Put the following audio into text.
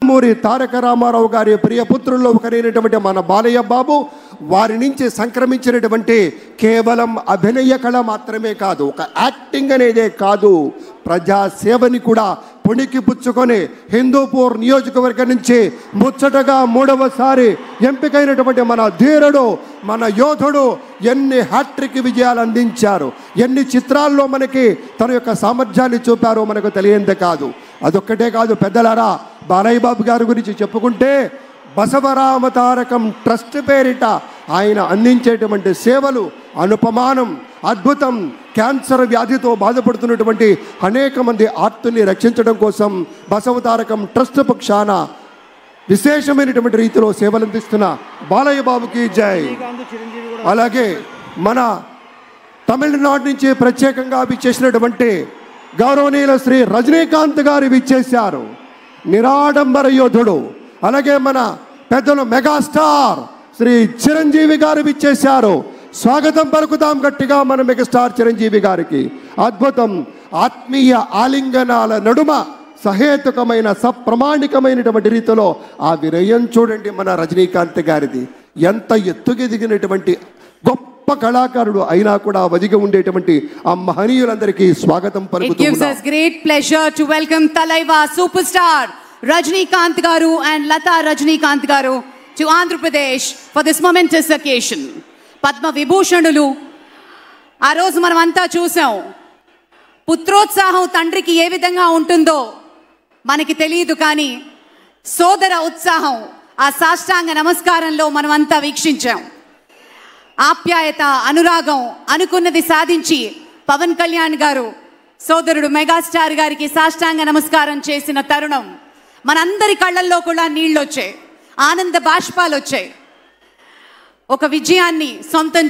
నందమూరి తారక రామారావు గారి ప్రియపుత్రుల్లో ఒకరైనటువంటి మన బాలయ్య బాబు వారి నుంచి సంక్రమించినటువంటి కేవలం అభినయ కళ మాత్రమే కాదు, ఒక యాక్టింగ్ అనేదే కాదు, ప్రజాసేవని కూడా పుణికి పుచ్చుకొని హిందూపూర్ నియోజకవర్గం నుంచి ముచ్చటగా 3వసారి ఎంపికైనటువంటి మన ధీరుడు, మన యోధుడు ఎన్ని హ్యాట్రిక్ విజయాలు అందించారు, ఎన్ని చిత్రాల్లో మనకి తన యొక్క సామర్థ్యాన్ని చూపారో మనకు తెలియందే కాదు. అదొక్కటే కాదు పెద్దలారా, బాలయ్య బాబు గారి గురించి చెప్పుకుంటే బసవరామ తారకం ట్రస్ట్ పేరిట ఆయన అందించేటువంటి సేవలు అనుపమానం, అద్భుతం. క్యాన్సర్ వ్యాధితో బాధపడుతున్నటువంటి అనేక మంది ఆర్తుల్ని రక్షించడం కోసం బసవ తారకం ట్రస్ట్ పక్షాన విశేషమైనటువంటి రీతిలో సేవలు అందిస్తున్న బాలయ్య బాబుకి జై. అలాగే మన తమిళనాడు నుంచి ప్రత్యేకంగా విచ్చేసినటువంటి గౌరవనీయుల శ్రీ రజనీకాంత్ గారు విచ్చేశారు, నిరాడంబర యోధుడు. అలాగే మన పెద్దలు మెగాస్టార్ శ్రీ చిరంజీవి గారు విచ్చేశారు. స్వాగతం పలుకుతాం గట్టిగా మన మెగాస్టార్ చిరంజీవి గారికి. అద్భుతం. ఆత్మీయ ఆలింగనాల నడుమ సహేతుకమైన సప్రమాణికమైనటువంటి రీతిలో ఆ విరయం చూడండి మన రజనీకాంత్ గారిది. ఎంత ఎత్తుకెదిగినటువంటి గొప్ప కళాకారుడు అయినా కూడా వదిగి ఉండేటువంటి ఆ మహనీయులందరికీ స్వాగతం పలుకుతున్నాం. It gives us great pleasure to welcome Talaiva superstar Rajinikanth garu and Lata Rajinikanth garu to Andhra Pradesh for this momentous occasion. Padma Vibhushanulu ఆ రోజు మనం అంతా చూసాం. పుత్రోత్సాహం తండ్రికి ఏ విధంగా ఉంటుందో మనకి తెలియదు, కానీ సోదర ఉత్సాహం ఆ సాష్టాంగ నమస్కారంలో మనం అంతా వీక్షించాం. ఆప్యాయత, అనురాగం, అనుకున్నది సాధించి పవన్ కళ్యాణ్ గారు సోదరుడు మెగాస్టార్ గారికి సాష్టాంగ నమస్కారం చేసిన తరుణం మనందరి కళ్ళల్లో కూడా నీళ్ళు వచ్చాయి, ఆనంద బాష్పాలు వచ్చాయి. ఒక విజయాన్ని సొంతం